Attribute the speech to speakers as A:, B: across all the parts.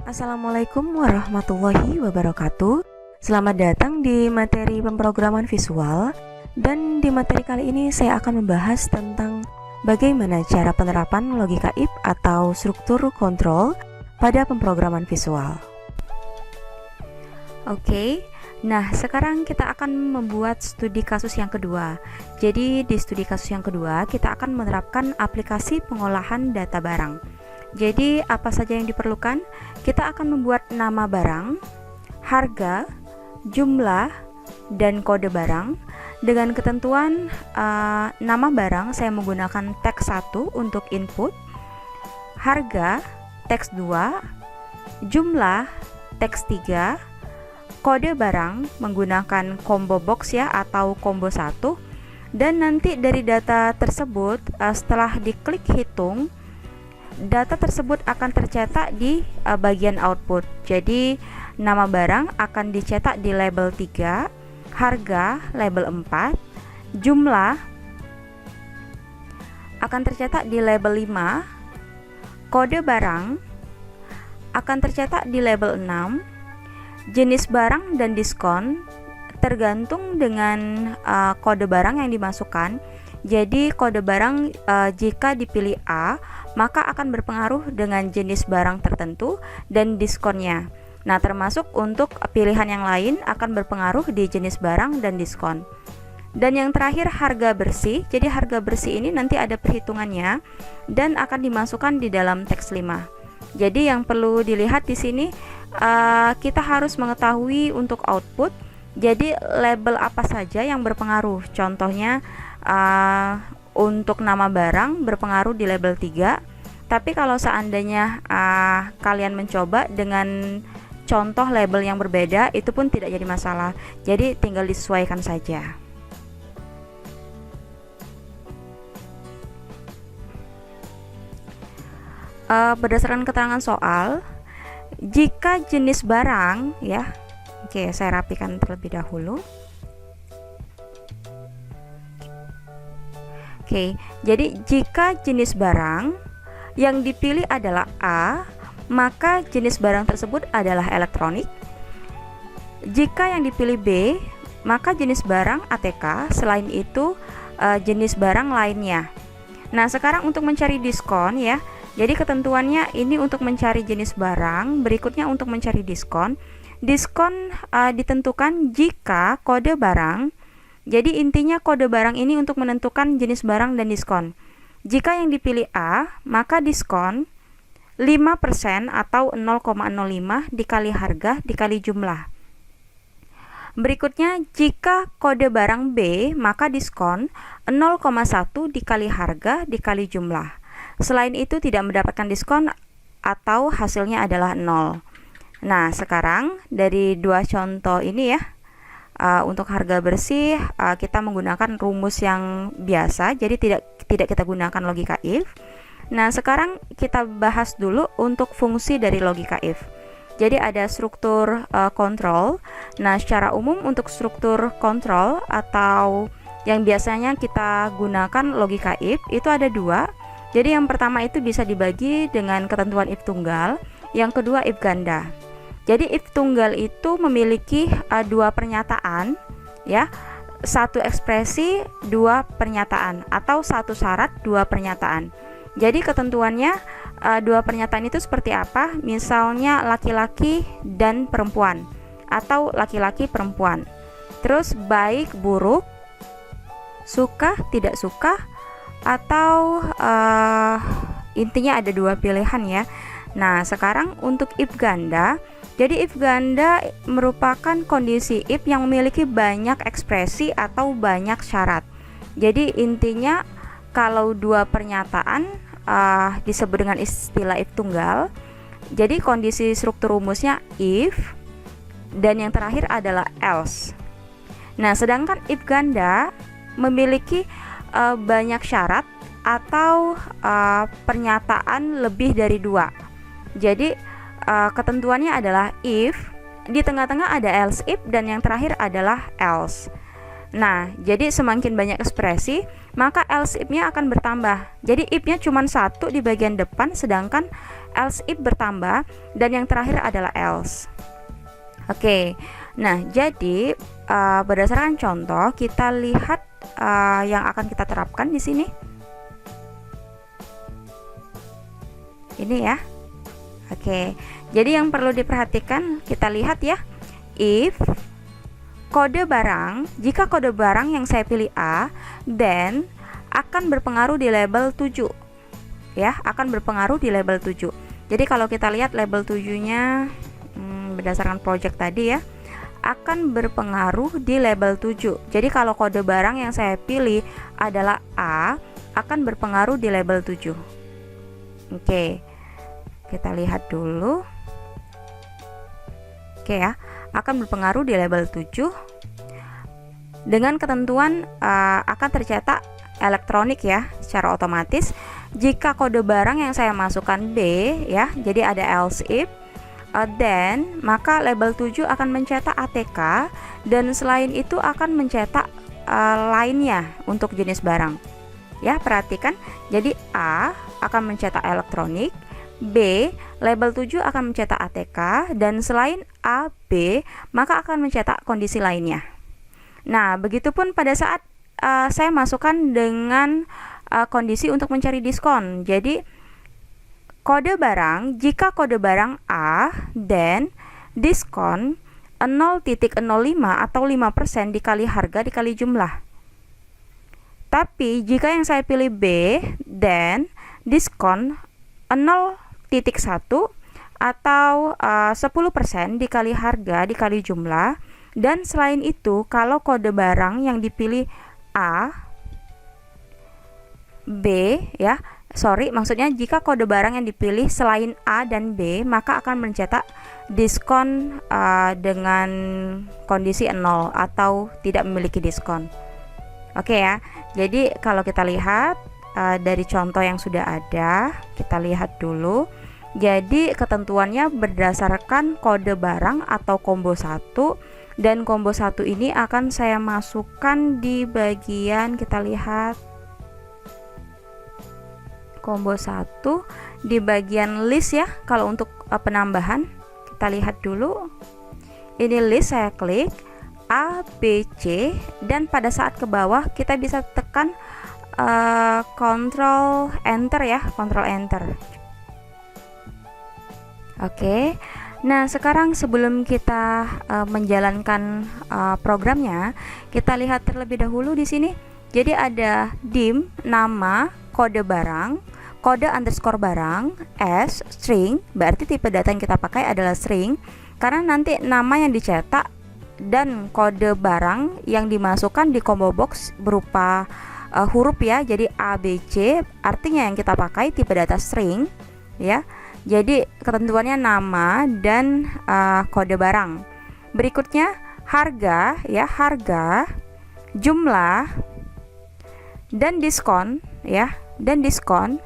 A: Assalamualaikum warahmatullahi wabarakatuh. Selamat datang di materi pemrograman visual. Dan di materi kali ini saya akan membahas tentang bagaimana cara penerapan logika if atau struktur kontrol pada pemrograman visual. Oke, nah sekarang kita akan membuat studi kasus yang kedua. Jadi di studi kasus yang kedua kita akan menerapkan aplikasi pengolahan data barang. Jadi apa saja yang diperlukan? Kita akan membuat nama barang, harga, jumlah, dan kode barang. Dengan ketentuan nama barang saya menggunakan teks 1 untuk input, harga teks 2, jumlah teks 3, kode barang menggunakan combo box ya atau combo 1. Dan nanti dari data tersebut setelah diklik hitung, data tersebut akan tercetak di bagian output. Jadi nama barang akan dicetak di label 3, harga label 4, jumlah akan tercetak di label 5, kode barang akan tercetak di label 6, jenis barang dan diskon tergantung dengan kode barang yang dimasukkan. Jadi kode barang jika dipilih A, maka akan berpengaruh dengan jenis barang tertentu dan diskonnya. Nah, termasuk untuk pilihan yang lain akan berpengaruh di jenis barang dan diskon. Dan yang terakhir harga bersih. Jadi harga bersih ini nanti ada perhitungannya dan akan dimasukkan di dalam teks 5. Jadi yang perlu dilihat di sini kita harus mengetahui untuk output. Jadi label apa saja yang berpengaruh. Contohnya untuk nama barang berpengaruh di label 3. Tapi kalau seandainya kalian mencoba dengan contoh label yang berbeda, itu pun tidak jadi masalah. Jadi tinggal disesuaikan saja. Berdasarkan keterangan soal, jika jenis barang ya, oke, saya rapikan terlebih dahulu. Oke, jadi jika jenis barang yang dipilih adalah A, maka jenis barang tersebut adalah elektronik. Jika yang dipilih B, maka jenis barang ATK, selain itu jenis barang lainnya. Nah, sekarang untuk mencari diskon ya. Jadi ketentuannya ini untuk mencari jenis barang, berikutnya untuk mencari diskon. Diskon ditentukan jika kode barang. Jadi intinya kode barang ini untuk menentukan jenis barang dan diskon. Jika yang dipilih A, maka diskon 5% atau 0,05 dikali harga dikali jumlah. Berikutnya, jika kode barang B, maka diskon 0,1 dikali harga dikali jumlah. Selain itu tidak mendapatkan diskon atau hasilnya adalah 0. Nah, sekarang dari dua contoh ini ya, untuk harga bersih kita menggunakan rumus yang biasa, jadi tidak kita gunakan logika if. Nah, sekarang kita bahas dulu untuk fungsi dari logika if. Jadi ada struktur kontrol. Nah, secara umum untuk struktur kontrol atau yang biasanya kita gunakan logika if itu ada dua. Jadi yang pertama itu bisa dibagi dengan ketentuan if tunggal, yang kedua if ganda. Jadi if tunggal itu memiliki dua pernyataan ya, satu ekspresi dua pernyataan atau satu syarat dua pernyataan. Jadi ketentuannya dua pernyataan itu seperti apa? Misalnya laki-laki dan perempuan atau laki-laki perempuan. Terus baik buruk, suka tidak suka, atau intinya ada dua pilihan ya. Nah, sekarang untuk if ganda. Jadi if ganda merupakan kondisi if yang memiliki banyak ekspresi atau banyak syarat. Jadi intinya kalau dua pernyataan disebut dengan istilah if tunggal. Jadi kondisi struktur rumusnya if dan yang terakhir adalah else. Nah, sedangkan if ganda memiliki banyak syarat atau pernyataan lebih dari dua. Jadi ketentuannya adalah if, di tengah-tengah ada else if, dan yang terakhir adalah else. Nah, jadi semakin banyak ekspresi, maka else if-nya akan bertambah. Jadi if-nya cuma satu di bagian depan, sedangkan else if bertambah, dan yang terakhir adalah else. Oke, nah jadi berdasarkan contoh, kita lihat yang akan kita terapkan di sini. Ini ya. Oke, jadi yang perlu diperhatikan, kita lihat ya. If kode barang, jika kode barang yang saya pilih A, then akan berpengaruh di label 7. Ya, akan berpengaruh di label 7. Jadi kalau kita lihat label 7-nya berdasarkan project tadi ya, akan berpengaruh di label 7. Jadi kalau kode barang yang saya pilih adalah A, akan berpengaruh di label 7. Oke. Kita lihat dulu. Oke ya, akan berpengaruh di label 7 dengan ketentuan akan tercetak elektronik ya secara otomatis jika kode barang yang saya masukkan B ya, jadi ada else if, then maka label 7 akan mencetak ATK, dan selain itu akan mencetak lainnya untuk jenis barang ya. Perhatikan, jadi A akan mencetak elektronik, B label 7 akan mencetak ATK, dan selain A, B maka akan mencetak kondisi lainnya. Nah, begitupun pada saat saya masukkan dengan kondisi untuk mencari diskon. Jadi kode barang, jika kode barang A, then diskon 0.05 atau 5% dikali harga dikali jumlah. Tapi jika yang saya pilih B, then diskon 0.1 atau 10% dikali harga dikali jumlah. Dan selain itu, kalau kode barang yang dipilih A, B ya, maksudnya jika kode barang yang dipilih selain A dan B, maka akan mencetak diskon dengan kondisi 0 atau tidak memiliki diskon. Oke ya, jadi kalau kita lihat dari contoh yang sudah ada, kita lihat dulu. Jadi ketentuannya berdasarkan kode barang atau combo 1, dan combo 1 ini akan saya masukkan di bagian, kita lihat combo 1 di bagian list ya. Kalau untuk penambahan, kita lihat dulu. Ini list, saya klik A, B, C, dan pada saat ke bawah kita bisa tekan Control Enter ya, Control Enter. Oke. Nah, sekarang sebelum kita menjalankan programnya, kita lihat terlebih dahulu di sini. Jadi ada dim, nama, kode barang, kode underscore barang, s, string, berarti tipe data yang kita pakai adalah string, karena nanti nama yang dicetak dan kode barang yang dimasukkan di combo box berupa huruf ya. Jadi A, B, C, artinya yang kita pakai tipe data string ya. Jadi ketentuannya nama dan kode barang. Berikutnya harga ya, harga, jumlah, dan diskon ya, dan diskon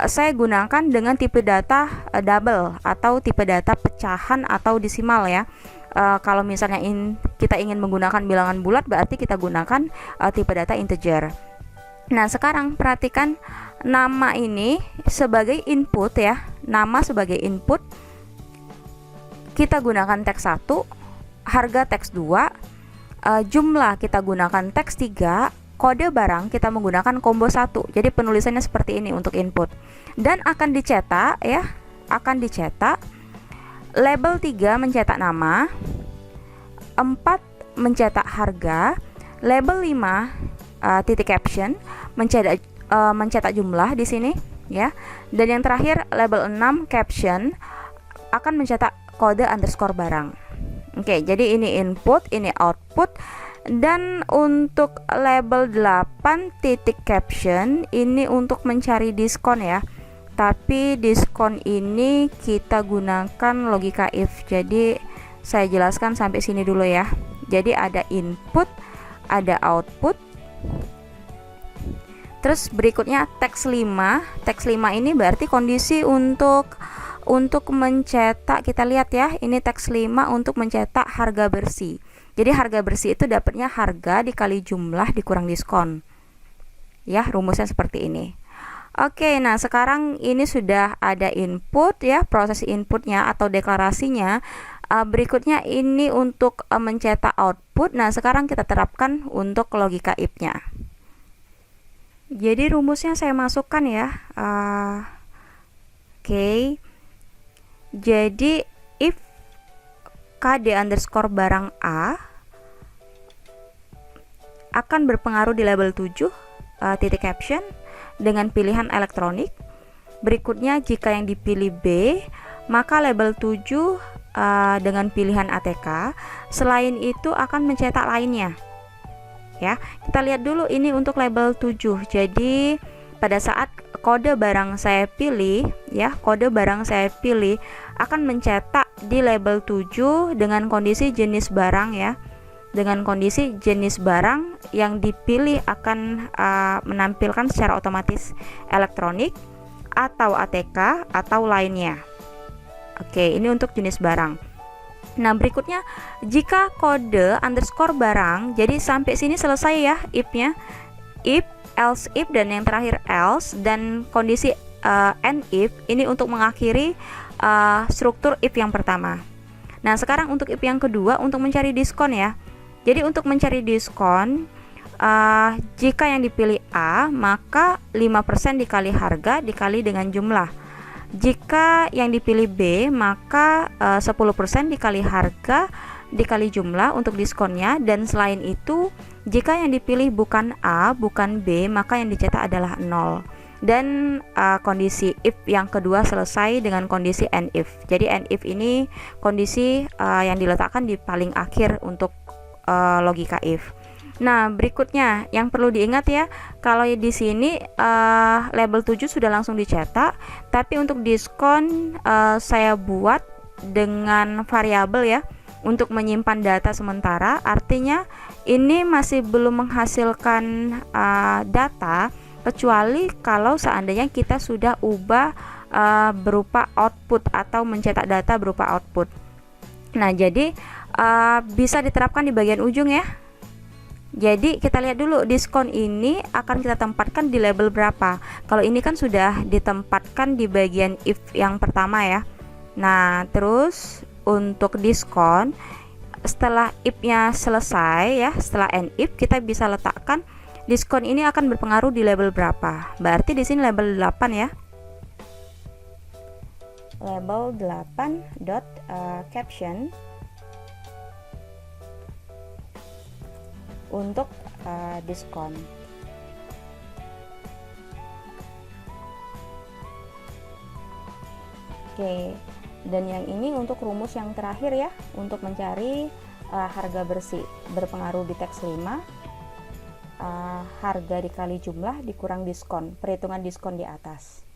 A: saya gunakan dengan tipe data double atau tipe data pecahan atau desimal ya. Kalau misalnya kita ingin menggunakan bilangan bulat, berarti kita gunakan tipe data integer. Nah, sekarang perhatikan nama ini sebagai input ya. Nama sebagai input kita gunakan teks 1, harga teks 2, jumlah kita gunakan teks 3, kode barang kita menggunakan combo 1. Jadi penulisannya seperti ini untuk input. Dan akan dicetak ya, akan dicetak label 3 mencetak nama, 4 mencetak harga, label 5 titik caption mencetak jumlah di sini ya, dan yang terakhir label 6 caption akan mencetak kode underscore barang. Oke, jadi ini input, ini output. Dan untuk label 8 titik caption ini untuk mencari diskon ya, tapi diskon ini kita gunakan logika if. Jadi saya jelaskan sampai sini dulu ya. Jadi ada input, ada output, terus berikutnya teks 5. Teks 5 ini berarti kondisi untuk mencetak, kita lihat ya, ini teks 5 untuk mencetak harga bersih. Jadi harga bersih itu dapatnya harga dikali jumlah dikurang diskon. Ya, rumusnya seperti ini. Oke, nah sekarang ini sudah ada input ya, proses inputnya atau deklarasinya. Berikutnya ini untuk mencetak output. Nah, sekarang kita terapkan untuk logika if-nya. Jadi rumusnya saya masukkan ya. Oke. Jadi if KD underscore barang A akan berpengaruh di label 7 titik caption dengan pilihan elektronik. Berikutnya jika yang dipilih B, maka label 7 dengan pilihan ATK. Selain itu akan mencetak lainnya. Ya, kita lihat dulu ini untuk label 7. Jadi pada saat kode barang saya pilih, ya, kode barang saya pilih akan mencetak di label 7 dengan kondisi jenis barang ya. Dengan kondisi jenis barang yang dipilih akan menampilkan secara otomatis elektronik atau ATK atau lainnya. Oke, ini untuk jenis barang. Nah, berikutnya jika kode underscore barang, jadi sampai sini selesai ya if-nya. If, else if, dan yang terakhir else, dan kondisi and if ini untuk mengakhiri struktur if yang pertama. Nah, sekarang untuk if yang kedua untuk mencari diskon ya. Jadi untuk mencari diskon, jika yang dipilih A, maka 5% dikali harga dikali dengan jumlah. Jika yang dipilih B, maka 10% dikali harga dikali jumlah untuk diskonnya. Dan selain itu, jika yang dipilih bukan A, bukan B, maka yang dicetak adalah 0. Dan kondisi if yang kedua selesai dengan kondisi and if. Jadi and if ini kondisi yang diletakkan di paling akhir untuk logika if. Nah, berikutnya yang perlu diingat ya, kalau di sini label 7 sudah langsung dicetak, tapi untuk diskon saya buat dengan variabel ya untuk menyimpan data sementara. Artinya ini masih belum menghasilkan data kecuali kalau seandainya kita sudah ubah berupa output atau mencetak data berupa output. Nah, jadi bisa diterapkan di bagian ujung ya. Jadi kita lihat dulu diskon ini akan kita tempatkan di label berapa. Kalau ini kan sudah ditempatkan di bagian if yang pertama ya. Nah, terus untuk diskon setelah if-nya selesai ya, setelah and if kita bisa letakkan diskon ini akan berpengaruh di label berapa. Berarti di sini label 8 ya. Label 8 dot caption untuk diskon. Oke, dan yang ini untuk rumus yang terakhir ya, untuk mencari harga bersih berpengaruh di teks 5, harga dikali jumlah dikurang diskon, perhitungan diskon di atas.